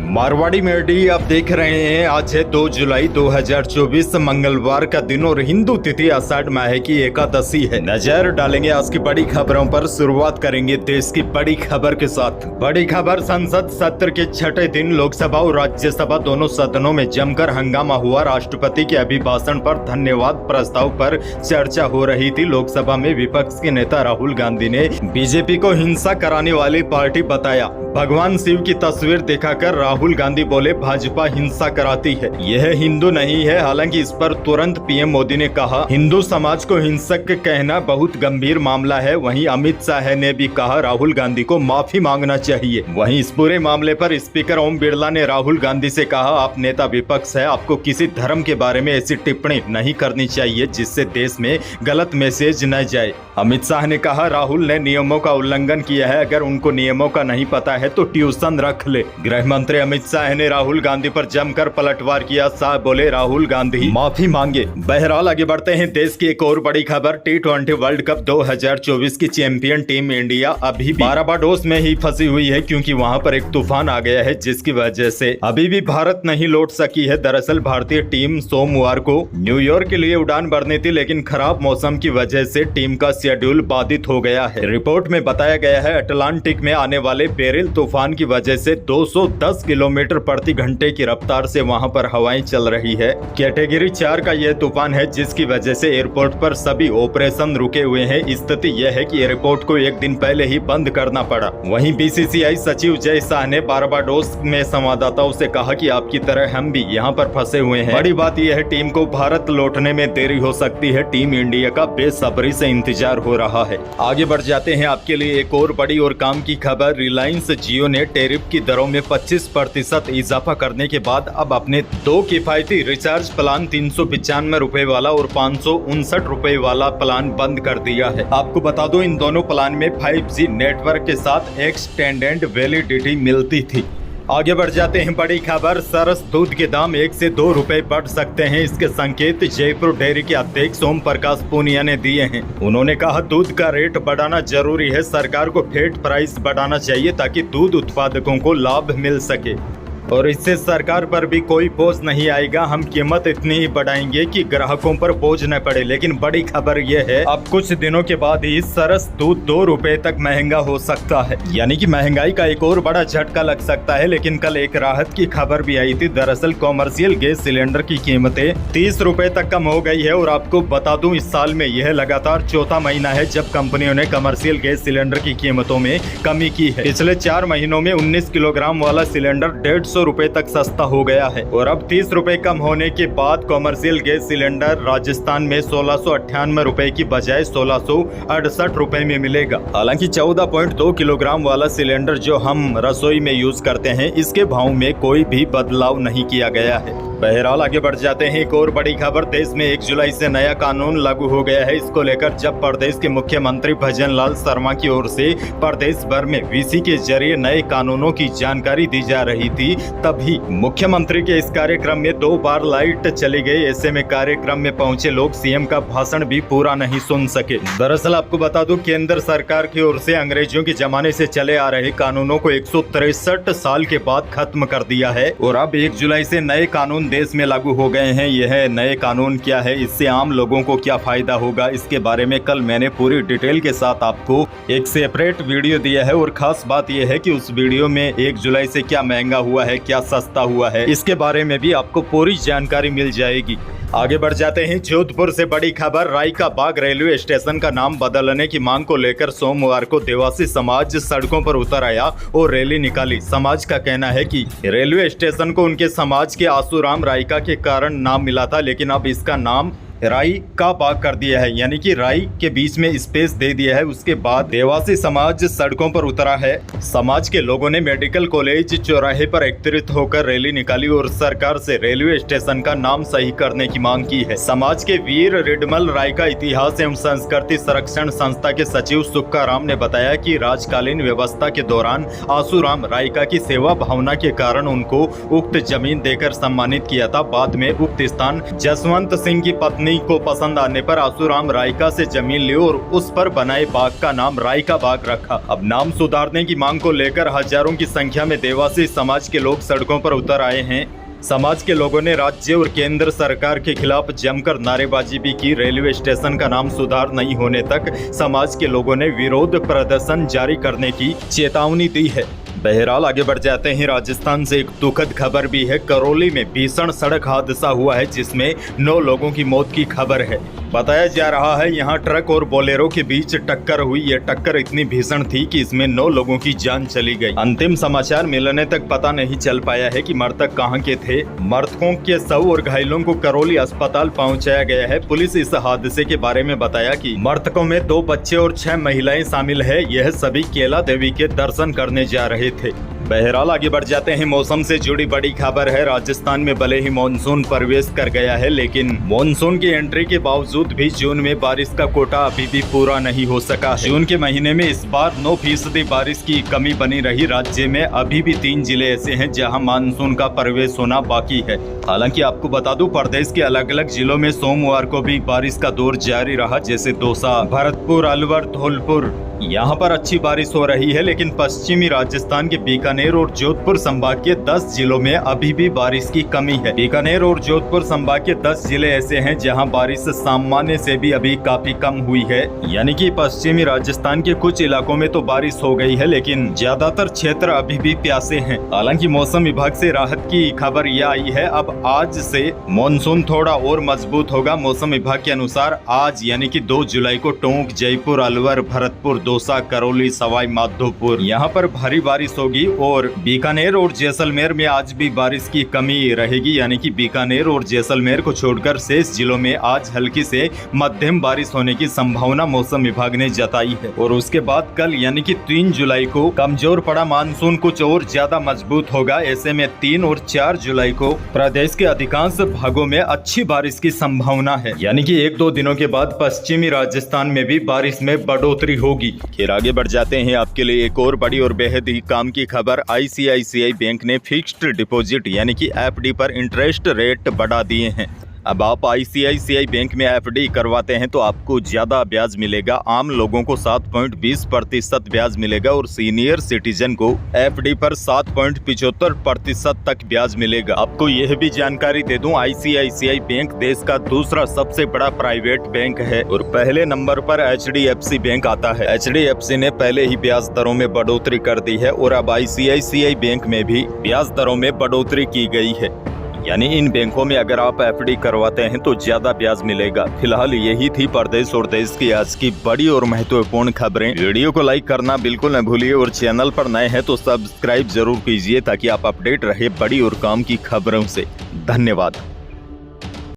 मारवाड़ी मेडी आप देख रहे हैं। आज है 2 जुलाई 2024 मंगलवार का दिन और हिंदू तिथि आषाढ़ माह की एकादशी है। नजर डालेंगे आज की बड़ी खबरों पर। शुरुआत करेंगे देश की बड़ी खबर के साथ। बड़ी खबर, संसद सत्र के छठे दिन लोकसभा और राज्यसभा दोनों सदनों में जमकर हंगामा हुआ। राष्ट्रपति के अभिभाषण पर धन्यवाद प्रस्ताव पर चर्चा हो रही थी। लोकसभा में विपक्ष के नेता राहुल गांधी ने बीजेपी को हिंसा कराने वाली पार्टी बताया। भगवान शिव की तस्वीर दिखाकर राहुल गांधी बोले भाजपा हिंसा कराती है, यह हिंदू नहीं है। हालांकि इस पर तुरंत पीएम मोदी ने कहा हिंदू समाज को हिंसक कहना बहुत गंभीर मामला है। वहीं अमित शाह ने भी कहा राहुल गांधी को माफी मांगना चाहिए। वहीं इस पूरे मामले पर स्पीकर ओम बिरला ने राहुल गांधी से कहा आप नेता विपक्ष है, आपको किसी धर्म के बारे में ऐसी टिप्पणी नहीं करनी चाहिए जिससे देश में गलत मैसेज न जाए। अमित शाह ने कहा राहुल ने नियमों का उल्लंघन किया है, अगर उनको नियमों का नहीं पता है तो ट्यूशन रख ले। गृह मंत्री अमित शाह ने राहुल गांधी पर जमकर पलटवार किया। शाह बोले राहुल गांधी माफी मांगे। बहरहाल आगे बढ़ते हैं। देश की एक और बड़ी खबर, T20 वर्ल्ड कप 2024 की चैंपियन टीम इंडिया अभी भी बारबाडोस में ही फंसी हुई है, क्योंकि वहां पर एक तूफान आ गया है जिसकी वजह से अभी भी भारत नहीं लौट सकी है। दरअसल भारतीय टीम सोमवार को न्यूयॉर्क के लिए उड़ान भरनी थी, लेकिन खराब मौसम की वजह से टीम का शेड्यूल बाधित हो गया है। रिपोर्ट में बताया गया है अटलांटिक में आने वाले बेरिल तूफान की वजह से 210 किलोमीटर प्रति घंटे की रफ्तार से वहां पर हवाएं चल रही है। कैटेगरी 4 का यह तूफान है, जिसकी वजह से एयरपोर्ट पर सभी ऑपरेशन रुके हुए हैं। स्थिति यह है कि एयरपोर्ट को एक दिन पहले ही बंद करना पड़ा। वहीं बीसीसीआई सचिव जय शाह ने बारबाडोस में संवाददाताओं से कहा कि आपकी तरह हम भी यहां पर फंसे हुए हैं। बड़ी बात यह है टीम को भारत लौटने में देरी हो सकती है। टीम इंडिया का बेसब्री से इंतजार हो रहा है। आगे बढ़ जाते हैं आपके लिए एक और बड़ी और काम की खबर। रिलायंस जियो ने टैरिफ की दरों में 25% इजाफा करने के बाद अब अपने 2 किफायती रिचार्ज प्लान 395 रुपए वाला और 559 रुपए वाला प्लान बंद कर दिया है। आपको बता दो इन दोनों प्लान में 5G नेटवर्क के साथ एक्सटेंडेड वैलिडिटी मिलती थी। आगे बढ़ जाते हैं बड़ी खबर, सरस दूध के दाम 1 से 2 रुपए बढ़ सकते हैं। इसके संकेत जयपुर डेयरी के अध्यक्ष ओम प्रकाश पूनिया ने दिए हैं। उन्होंने कहा दूध का रेट बढ़ाना जरूरी है, सरकार को फेड प्राइस बढ़ाना चाहिए ताकि दूध उत्पादकों को लाभ मिल सके और इससे सरकार पर भी कोई बोझ नहीं आएगा। हम कीमत इतनी ही बढ़ाएंगे कि ग्राहकों पर बोझ न पड़े। लेकिन बड़ी खबर यह है अब कुछ दिनों के बाद ही सरस दूध 2 रुपए तक महंगा हो सकता है, यानी कि महंगाई का एक और बड़ा झटका लग सकता है। लेकिन कल एक राहत की खबर भी आई थी। दरअसल कॉमर्शियल गैस सिलेंडर की कीमतें 30 रुपए तक कम हो गई है। और आपको बता दूं इस साल में यह लगातार चौथा महीना है जब कंपनियों ने कमर्शियल गैस सिलेंडर की कीमतों में कमी की है। पिछले 4 महीनों में 19 किलोग्राम वाला सिलेंडर 150 रुपए तक सस्ता हो गया है और अब 30 रुपए कम होने के बाद कॉमर्शियल गैस सिलेंडर राजस्थान में 1698 रुपए की बजाय 1668 रुपए में मिलेगा। हालांकि 14.2 किलोग्राम वाला सिलेंडर जो हम रसोई में यूज करते हैं, इसके भाव में कोई भी बदलाव नहीं किया गया है। बहरहाल आगे बढ़ जाते हैं। एक और बड़ी खबर, देश में 1 जुलाई से नया कानून लागू हो गया है। इसको लेकर जब प्रदेश के मुख्यमंत्री भजन लाल शर्मा की ओर से प्रदेश भर में वीसी के जरिए नए कानूनों की जानकारी दी जा रही थी, तभी मुख्यमंत्री के इस कार्यक्रम में 2 बार लाइट चली गई। ऐसे में कार्यक्रम में पहुंचे लोग सीएम का भाषण भी पूरा नहीं सुन सके। दरअसल आपको बता दूं केंद्र सरकार की ओर से अंग्रेजों के जमाने से चले आ रहे कानूनों को 163 साल के बाद खत्म कर दिया है और अब 1 जुलाई से नए कानून देश में लागू हो गए हैं। यह नए कानून क्या है, इससे आम लोगों को क्या फायदा होगा, इसके बारे में कल मैंने पूरी डिटेल के साथ आपको एक सेपरेट वीडियो दिया है। और खास बात यह है कि उस वीडियो में 1 जुलाई से क्या महंगा हुआ है, क्या सस्ता हुआ है, इसके बारे में भी आपको पूरी जानकारी मिल जाएगी। आगे बढ़ जाते हैं। जोधपुर से बड़ी खबर, रायका बाग रेलवे स्टेशन का नाम बदलने की मांग को लेकर सोमवार को देवासी समाज सड़कों पर उतर आया और रैली निकाली। समाज का कहना है कि रेलवे स्टेशन को उनके समाज के आसूराम रायका के कारण नाम मिला था, लेकिन अब इसका नाम राई का बाग कर दिया है, यानी कि राई के बीच में स्पेस दे दिया है। उसके बाद देवासी समाज सड़कों पर उतरा है। समाज के लोगों ने मेडिकल कॉलेज चौराहे पर एकत्रित होकर रैली निकाली और सरकार से रेलवे स्टेशन का नाम सही करने की मांग की है। समाज के वीर रिडमल राय का इतिहास एवं संस्कृति संरक्षण संस्था के सचिव सुक्काराम ने बताया कि राजकालीन व्यवस्था के दौरान आसूराम रायका की सेवा भावना के कारण उनको उक्त जमीन देकर सम्मानित किया था। बाद में उक्त स्थान जसवंत सिंह की पत्नी पत्नी को पसंद आने पर आसूराम रायका से जमीन ली और उस पर बनाए बाग का नाम रायका बाग रखा। अब नाम सुधारने की मांग को लेकर हजारों की संख्या में देवासी समाज के लोग सड़कों पर उतर आए हैं। समाज के लोगों ने राज्य और केंद्र सरकार के खिलाफ जमकर नारेबाजी भी की। रेलवे स्टेशन का नाम सुधार नहीं होने तक समाज के लोगों ने विरोध प्रदर्शन जारी करने की चेतावनी दी है। बहरहाल आगे बढ़ जाते हैं। राजस्थान से एक दुखद खबर भी है। करौली में भीषण सड़क हादसा हुआ है जिसमें 9 लोगों की मौत की खबर है। बताया जा रहा है यहाँ ट्रक और बोलेरो के बीच टक्कर हुई। यह टक्कर इतनी भीषण थी कि इसमें 9 लोगों की जान चली गई। अंतिम समाचार मिलने तक पता नहीं चल पाया है कि मृतक कहाँ के थे। मृतकों के शव और घायलों को करौली अस्पताल पहुँचाया गया है। पुलिस इस हादसे के बारे में बताया कि मृतकों में 2 बच्चे और 6 महिलाएं शामिल है। यह सभी केला देवी के दर्शन करने जा रहे थे। बहरहाल आगे बढ़ जाते हैं। मौसम से जुड़ी बड़ी खबर है। राजस्थान में भले ही मानसून प्रवेश कर गया है, लेकिन मानसून की एंट्री के बावजूद भी जून में बारिश का कोटा अभी भी पूरा नहीं हो सका है। जून के महीने में इस बार 9% बारिश की कमी बनी रही। राज्य में अभी भी 3 जिले ऐसे हैं जहां मानसून का प्रवेश होना बाकी है। हालांकि आपको बता दूं, प्रदेश के अलग अलग जिलों में सोमवार को भी बारिश का दौर जारी रहा, जैसे दौसा, भरतपुर, अलवर, धौलपुर। यहाँ पर अच्छी बारिश हो रही है, लेकिन पश्चिमी राजस्थान के बीकानेर और जोधपुर संभाग के 10 जिलों में अभी भी बारिश की कमी है। बीकानेर और जोधपुर संभाग के 10 जिले ऐसे हैं जहां बारिश सामान्य से भी अभी काफी कम हुई है। यानी कि पश्चिमी राजस्थान के कुछ इलाकों में तो बारिश हो गई है, लेकिन ज्यादातर क्षेत्र अभी भी प्यासे हैं। हालांकि मौसम विभाग से राहत की खबर यह आई है, अब आज से मानसून थोड़ा और मजबूत होगा। मौसम विभाग के अनुसार आज यानी कि 2 जुलाई को टोंक, जयपुर, अलवर, भरतपुर, दौसा, करौली, सवाई माधोपुर यहाँ पर भारी बारिश होगी और बीकानेर और जैसलमेर में आज भी बारिश की कमी रहेगी। यानी कि बीकानेर और जैसलमेर को छोड़कर शेष जिलों में आज हल्की से मध्यम बारिश होने की संभावना मौसम विभाग ने जताई है। और उसके बाद कल यानी कि 3 जुलाई को कमजोर पड़ा मानसून कुछ और ज्यादा मजबूत होगा। ऐसे में 3 और 4 जुलाई को प्रदेश के अधिकांश भागों में अच्छी बारिश की संभावना है। यानी कि 1-2 दिनों के बाद पश्चिमी राजस्थान में भी बारिश में बढ़ोतरी होगी। फिर आगे बढ़ जाते हैं। आपके लिए एक और बड़ी और बेहद ही काम की खबर। ICICI बैंक ने फिक्स्ड डिपॉजिट यानी कि FD पर इंटरेस्ट रेट बढ़ा दिए हैं। अब आप ICICI बैंक में FD करवाते हैं तो आपको ज्यादा ब्याज मिलेगा। आम लोगों को 7.20% ब्याज मिलेगा और सीनियर सिटीजन को FD पर 7.75% तक ब्याज मिलेगा। आपको यह भी जानकारी दे दूं, ICICI बैंक देश का दूसरा सबसे बड़ा प्राइवेट बैंक है और पहले नंबर पर HDFC बैंक आता है। HDFC ने पहले ही ब्याज दरों में बढ़ोतरी कर दी है और अब ICICI बैंक में भी ब्याज दरों में बढ़ोतरी की गई है। यानी इन बैंकों में अगर आप FD करवाते हैं तो ज्यादा ब्याज मिलेगा। फिलहाल यही थी प्रदेश और देश की आज की बड़ी और महत्वपूर्ण खबरें। वीडियो को लाइक करना बिल्कुल न भूलिए और चैनल पर नए हैं तो सब्सक्राइब जरूर कीजिए ताकि आप अपडेट रहे बड़ी और काम की खबरों से। धन्यवाद।